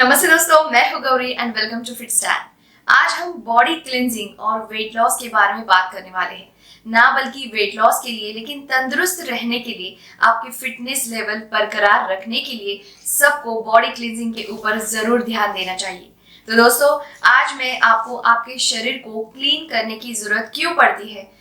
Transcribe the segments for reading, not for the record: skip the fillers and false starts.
नमस्ते दोस्तों, मैं हूं Gauri and welcome to Fit Stand. आज हम बॉडी क्लिनजिंग और वेट लॉस के बारे में बात करने वाले हैं। ना बल्कि वेट लॉस के लिए, लेकिन तंदुरुस्त रहने के लिए, आपके फिटनेस लेवल बरकरार रखने के लिए सबको बॉडी क्लिनजिंग के ऊपर जरूर ध्यान देना चाहिए। तो दोस्तों, आज मैं आपको आपके शरीर को क्लीन करने की जरूरत क्यों पड़ती है,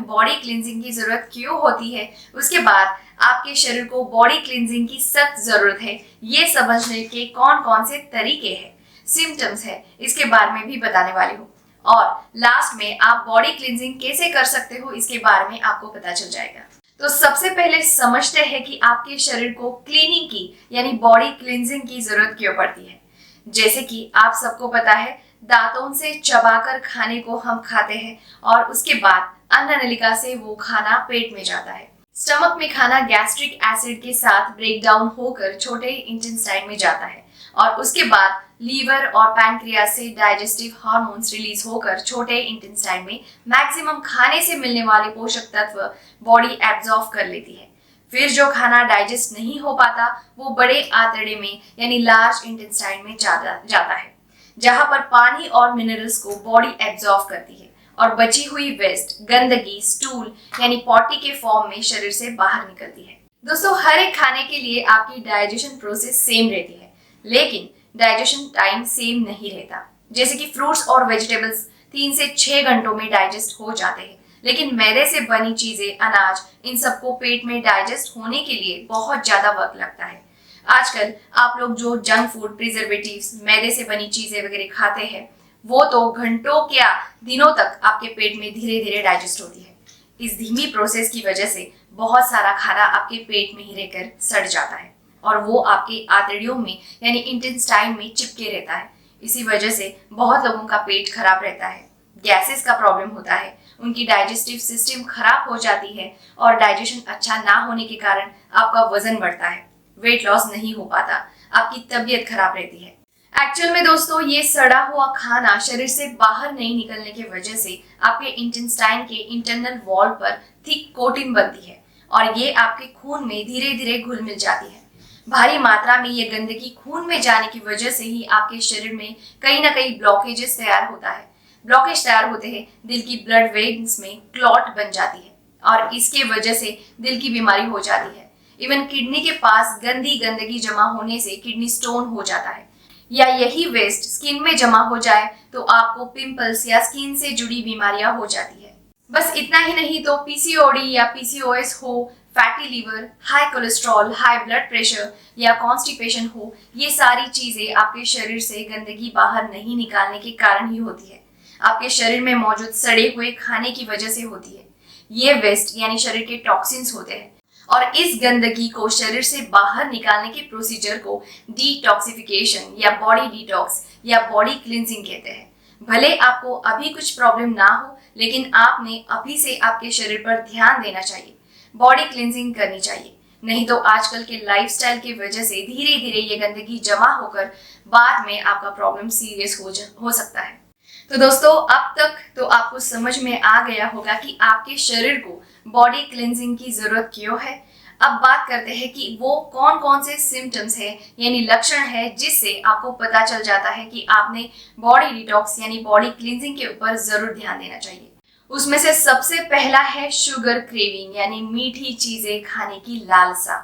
बॉडी क्लिनजिंग की जरूरत क्यों होती है, उसके बाद आपके शरीर को बॉडी क्लिनजिंग की सख्त जरूरत है, ये समझने के कौन कौन से तरीके हैं, सिम्टम्स है, इसके बारे में भी बताने वाली हूँ। और लास्ट में आप बॉडी क्लिनजिंग कैसे कर सकते हो, इसके बारे में आपको पता चल जाएगा। तो सबसे पहले समझते हैं कि आपके शरीर को क्लीनिंग की यानी बॉडी क्लिनजिंग की जरूरत क्यों पड़ती है। जैसे कि आप सबको पता है, दांतों से चबाकर खाने को हम खाते हैं और उसके बाद अन्न नलिका से वो खाना पेट में जाता है। स्टमक में खाना गैस्ट्रिक एसिड के साथ ब्रेक डाउन होकर छोटे इंटेस्टाइन में जाता है और उसके बाद लीवर और पैनक्रियास से डाइजेस्टिव हार्मोन्स रिलीज होकर छोटे इंटेस्टाइन में मैक्सिमम खाने से मिलने वाले पोषक तत्व बॉडी एब्जॉर्ब कर लेती है। फिर जो खाना डाइजेस्ट नहीं हो पाता वो बड़े आंतड़े में यानी लार्ज इंटेस्टाइन में जाता है, जहां पर पानी और मिनरल्स को बॉडी एब्जॉर्ब करती है और बची हुई वेस्ट गंदगी स्टूल यानी पॉटी के फॉर्म में शरीर से बाहर निकलती है। दोस्तों, हर एक खाने के लिए आपकी डाइजेशन प्रोसेस सेम रहती है, लेकिन डाइजेशन टाइम सेम नहीं रहता। जैसे कि फ्रूट्स और वेजिटेबल्स 3 से 6 घंटों में डाइजेस्ट हो जाते हैं, लेकिन मैदे से बनी चीजें, अनाज, इन सबको पेट में डाइजेस्ट होने के लिए बहुत ज्यादा वक्त लगता है। आजकल आप लोग जो जंक फूड, प्रिजर्वेटिव्स, मैदे से बनी चीजें वगैरह खाते हैं, वो तो घंटों क्या दिनों तक आपके पेट में धीरे धीरे डाइजेस्ट होती है। इस धीमी प्रोसेस की वजह से बहुत सारा खाना आपके पेट में ही रहकर सड़ जाता है और वो आपके आंतड़ियों में यानी इंटेस्टाइन में चिपके रहता है। इसी वजह से बहुत लोगों का पेट खराब रहता है, गैसेस का प्रॉब्लम होता है, उनकी डाइजेस्टिव सिस्टम खराब हो जाती है और डाइजेशन अच्छा ना होने के कारण आपका वजन बढ़ता है, वेट लॉस नहीं हो पाता, आपकी तबीयत खराब रहती है। एक्चुअल में दोस्तों, ये सड़ा हुआ खाना शरीर से बाहर नहीं निकलने की वजह से आपके इंटेस्टाइन के इंटरनल वॉल पर थिक कोटिंग बनती है और ये आपके खून में धीरे धीरे घुल मिल जाती है। भारी मात्रा में ये गंदगी खून में जाने की वजह से ही आपके शरीर में कहीं ना कहीं ब्लॉकेजेस तैयार होता है। ब्लॉकेज तैयार होते हैं, दिल की ब्लड वेन्स में क्लॉट बन जाती है और इसके वजह से दिल की बीमारी हो जाती है। इवन किडनी के पास गंदगी जमा होने से किडनी स्टोन हो जाता है, या यही वेस्ट स्किन में जमा हो जाए तो आपको पिंपल्स या स्किन से जुड़ी बीमारियां हो जाती है। बस इतना ही नहीं तो पीसीओडी या पीसीओएस हो, fatty liver, high cholesterol, high blood pressure या कॉन्स्टिपेशन हो, ये सारी चीजें आपके शरीर से गंदगी बाहर नहीं निकालने के कारण ही होती है। आपके शरीर में मौजूद सड़े हुए खाने की वजह से होती है। ये वेस्ट यानी शरीर के टॉक्सिन्स होते हैं और इस गंदगी को शरीर से बाहर निकालने के प्रोसीजर को डिटॉक्सिफिकेशन या बॉडी डिटॉक्स या बॉडी क्लिनजिंग कहते हैं। भले आपको अभी कुछ प्रॉब्लम ना हो, लेकिन आपने अभी से आपके शरीर पर ध्यान देना चाहिए, बॉडी क्लिनजिंग करनी चाहिए। नहीं तो आजकल के लाइफस्टाइल की वजह से धीरे धीरे ये गंदगी जमा होकर बाद में आपका प्रॉब्लम सीरियस हो सकता है। तो दोस्तों, अब तक तो आपको समझ में आ गया होगा कि आपके शरीर को बॉडी क्लिनजिंग की जरूरत क्यों है। अब बात करते हैं कि वो कौन कौन से सिम्टम्स है यानी लक्षण है जिससे आपको पता चल जाता है कि आपने बॉडी डिटॉक्स यानी बॉडी क्लिनजिंग के ऊपर जरूर ध्यान देना चाहिए। उसमें से सबसे पहला है शुगर क्रेविंग यानी मीठी चीजें खाने की लालसा।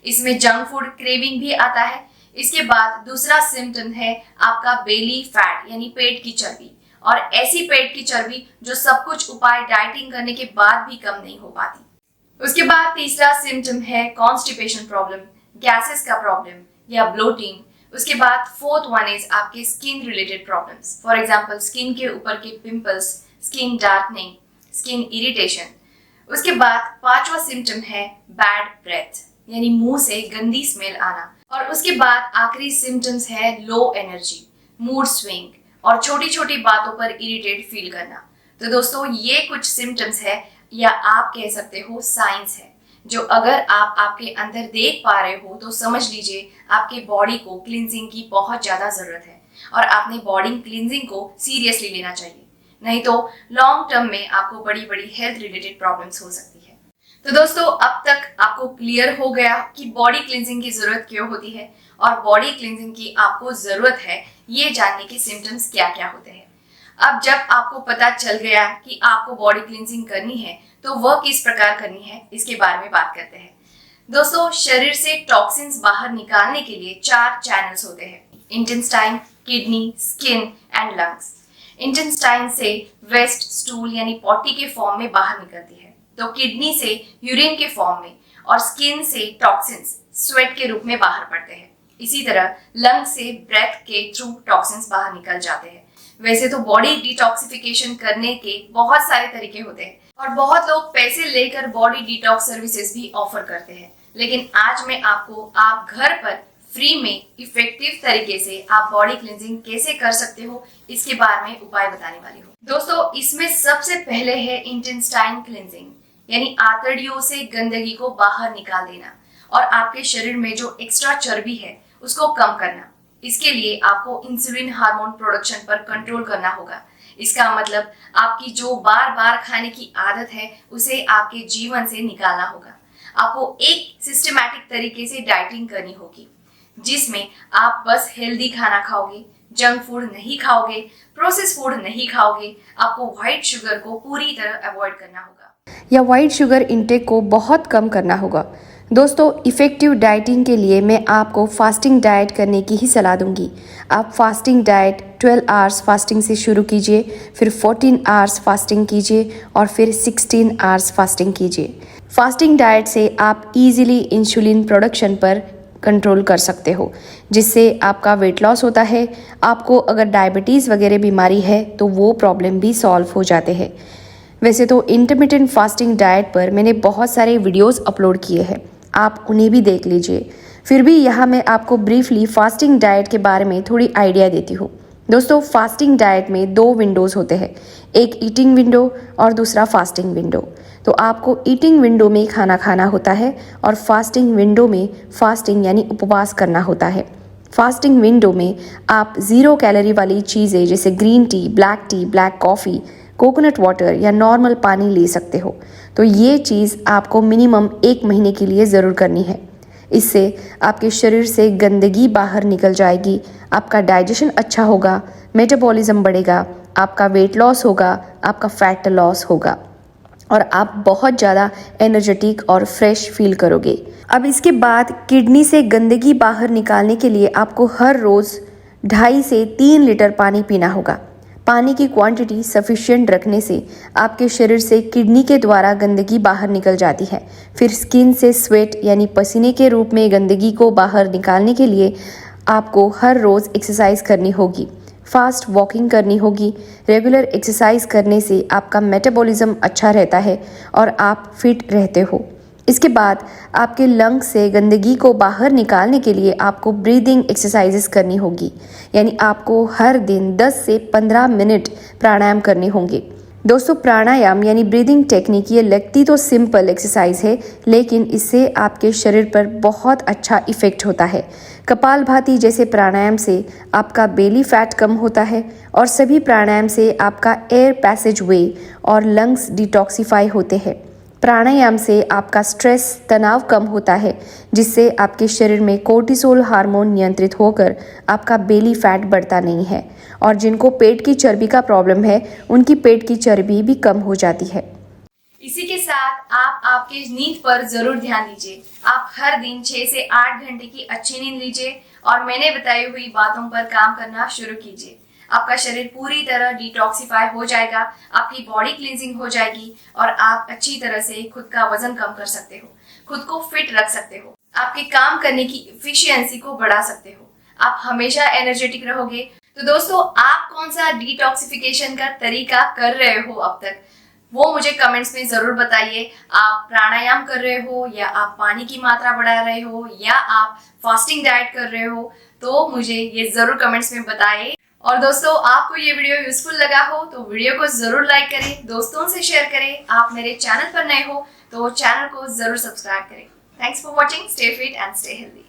इसमें जंक फूड क्रेविंग भी आता है। इसके बाद दूसरा सिम्टम है आपका बेली फैट यानी पेट की चर्बी, और ऐसी पेट की चर्बी जो सब कुछ उपाय डाइटिंग करने के बाद भी कम नहीं हो पाती। उसके बाद तीसरा सिम्टम है कॉन्स्टिपेशन प्रॉब्लम, गैसेस का प्रॉब्लम या ब्लोटिंग। उसके बाद फोर्थ वन इज आपके skin related problems, for example skin के ऊपर के pimples, skin darkening, skin irritation. उसके बाद पांचवा सिम्टम है बैड ब्रेथ यानी मुंह से गंदी स्मेल आना, और उसके बाद आखिरी सिम्टम्स है लो एनर्जी, मूड स्विंग और छोटी छोटी बातों पर इरिटेट फील करना। तो दोस्तों, ये कुछ सिम्टम्स है या आप कह सकते हो साइंस है, जो अगर आप आपके अंदर देख पा रहे हो तो समझ लीजिए आपके बॉडी को क्लिनजिंग की बहुत ज्यादा जरूरत है और आपने बॉडी क्लिनजिंग को सीरियसली लेना चाहिए, नहीं तो लॉन्ग टर्म में आपको बड़ी बड़ी हेल्थ रिलेटेड प्रॉब्लम्स हो सकती है। तो दोस्तों, अब तक आपको क्लियर हो गया कि बॉडी क्लिनजिंग की जरूरत क्यों होती है और बॉडी क्लींजिंग की आपको जरूरत है, ये जानने के सिम्टम्स क्या क्या होते हैं। अब जब आपको पता चल गया कि आपको बॉडी क्लींजिंग करनी है तो वह किस प्रकार करनी है, इसके बारे में बात करते हैं। दोस्तों, शरीर से टॉक्सिन्स बाहर निकालने के लिए 4 चैनल्स होते हैं: intestine, kidney, skin and lungs. Intestine से वेस्ट, स्टूल यानी पॉटी के फॉर्म में बाहर निकलती है, तो किडनी से यूरिन के फॉर्म में, और स्किन से टॉक्सिन्स स्वेट के रूप में बाहर पड़ते हैं। इसी तरह लंग से ब्रेथ के थ्रू टॉक्सिन्स बाहर निकल जाते हैं। वैसे तो बॉडी डिटॉक्सिफिकेशन करने के बहुत सारे तरीके होते हैं और बहुत लोग पैसे लेकर बॉडी डिटॉक्स सर्विसेज भी ऑफर करते हैं, लेकिन आज मैं आपको आप घर पर फ्री में इफेक्टिव तरीके से आप बॉडी क्लींजिंग कैसे कर सकते हो, इसके बारे में उपाय बताने वाली हूँ। दोस्तों, इसमें सबसे पहले है इंटेस्टाइन क्लींजिंग, यानी आंतड़ियों से गंदगी को बाहर निकाल देना और आपके शरीर में जो एक्स्ट्रा चर्बी है उसको कम करना। इसके लिए आपको इंसुलिन हार्मोन प्रोडक्शन पर कंट्रोल करना होगा। इसका मतलब आपकी जो बार बार खाने की आदत है उसे आपके जीवन से निकालना होगा। आपको एक सिस्टमैटिक तरीके से डाइटिंग करनी होगी, जिसमें आप बस हेल्दी खाना खाओगे, जंक फूड नहीं खाओगे, प्रोसेस फूड नहीं खाओगे। आपको व्हाइट शुगर को पूरी तरह अवॉइड करना होगा या व्हाइट शुगर इंटेक को बहुत कम करना होगा। दोस्तों, इफ़ेक्टिव डाइटिंग के लिए मैं आपको फास्टिंग डाइट करने की ही सलाह दूंगी। आप फास्टिंग डाइट 12 आवर्स फास्टिंग से शुरू कीजिए, फिर 14 आवर्स फास्टिंग कीजिए और फिर 16 आवर्स फास्टिंग कीजिए। फास्टिंग डाइट से आप इजीली इंसुलिन प्रोडक्शन पर कंट्रोल कर सकते हो, जिससे आपका वेट लॉस होता है। आपको अगर डायबिटीज़ वगैरह बीमारी है तो वो प्रॉब्लम भी सॉल्व हो जाते हैं। वैसे तो इंटरमिटेंट फास्टिंग डाइट पर मैंने बहुत सारे वीडियोस अपलोड किए हैं, आप उन्हें भी देख लीजिए। फिर भी यहाँ मैं आपको ब्रीफली फास्टिंग डाइट के बारे में थोड़ी आइडिया देती हूँ। दोस्तों, फास्टिंग डाइट में 2 विंडोज़ होते हैं, एक ईटिंग विंडो और दूसरा फास्टिंग विंडो। तो आपको ईटिंग विंडो में खाना खाना होता है और फास्टिंग विंडो में फास्टिंग यानी उपवास करना होता है। फास्टिंग विंडो में आप 0 कैलोरी वाली चीज़ें जैसे green tea, black coffee, coconut water या नॉर्मल पानी ले सकते हो। तो ये चीज़ आपको मिनिमम 1 महीने के लिए ज़रूर करनी है। इससे आपके शरीर से गंदगी बाहर निकल जाएगी, आपका डाइजेशन अच्छा होगा, मेटाबॉलिज्म बढ़ेगा, आपका वेट लॉस होगा, आपका फैट लॉस होगा और आप बहुत ज़्यादा एनर्जेटिक और फ्रेश फील करोगे। अब इसके बाद किडनी से गंदगी बाहर निकालने के लिए आपको हर रोज़ 2.5 से 3 लीटर पानी पीना होगा। पानी की क्वांटिटी सफिशिएंट रखने से आपके शरीर से किडनी के द्वारा गंदगी बाहर निकल जाती है। फिर स्किन से स्वेट यानी पसीने के रूप में गंदगी को बाहर निकालने के लिए आपको हर रोज़ एक्सरसाइज करनी होगी, फास्ट वॉकिंग करनी होगी। रेगुलर एक्सरसाइज करने से आपका मेटाबॉलिज्म अच्छा रहता है और आप फिट रहते हो। इसके बाद आपके लंग्स से गंदगी को बाहर निकालने के लिए आपको ब्रीदिंग एक्सरसाइजेस करनी होगी, यानी आपको हर दिन 10 से 15 मिनट प्राणायाम करने होंगे। दोस्तों, प्राणायाम यानी ब्रीदिंग टेक्निक ये लगती तो सिंपल एक्सरसाइज है, लेकिन इससे आपके शरीर पर बहुत अच्छा इफेक्ट होता है। कपालभाति जैसे प्राणायाम से आपका बेली फैट कम होता है और सभी प्राणायाम से आपका एयर पैसेज वे और लंग्स डिटॉक्सिफाई होते हैं। प्राणायाम से आपका स्ट्रेस, तनाव कम होता है, जिससे आपके शरीर में कोर्टिसोल हार्मोन नियंत्रित होकर आपका बेली फैट बढ़ता नहीं है और जिनको पेट की चर्बी का प्रॉब्लम है उनकी पेट की चर्बी भी कम हो जाती है। इसी के साथ आप आपके नींद पर जरूर ध्यान दीजिए। आप हर दिन 6 से 8 घंटे की अच्छी नींद लीजिए और मैंने बताई हुई बातों पर काम करना शुरू कीजिए। आपका शरीर पूरी तरह डिटॉक्सिफाई हो जाएगा, आपकी बॉडी क्लींजिंग हो जाएगी और आप अच्छी तरह से खुद का वजन कम कर सकते हो, खुद को फिट रख सकते हो, आपके काम करने की एफिशिएंसी को बढ़ा सकते हो, आप हमेशा एनर्जेटिक रहोगे। तो दोस्तों, आप कौन सा डिटॉक्सिफिकेशन का तरीका कर रहे हो अब तक, वो मुझे कमेंट्स में जरूर बताइए। आप प्राणायाम कर रहे हो या आप पानी की मात्रा बढ़ा रहे हो या आप फास्टिंग डाइट कर रहे हो, तो मुझे ये जरूर कमेंट्स में बताइए। और दोस्तों, आपको ये वीडियो यूजफुल लगा हो तो वीडियो को जरूर लाइक करें, दोस्तों से शेयर करें। आप मेरे चैनल पर नए हो तो चैनल को जरूर सब्सक्राइब करें। Thanks for watching. Stay fit and stay healthy.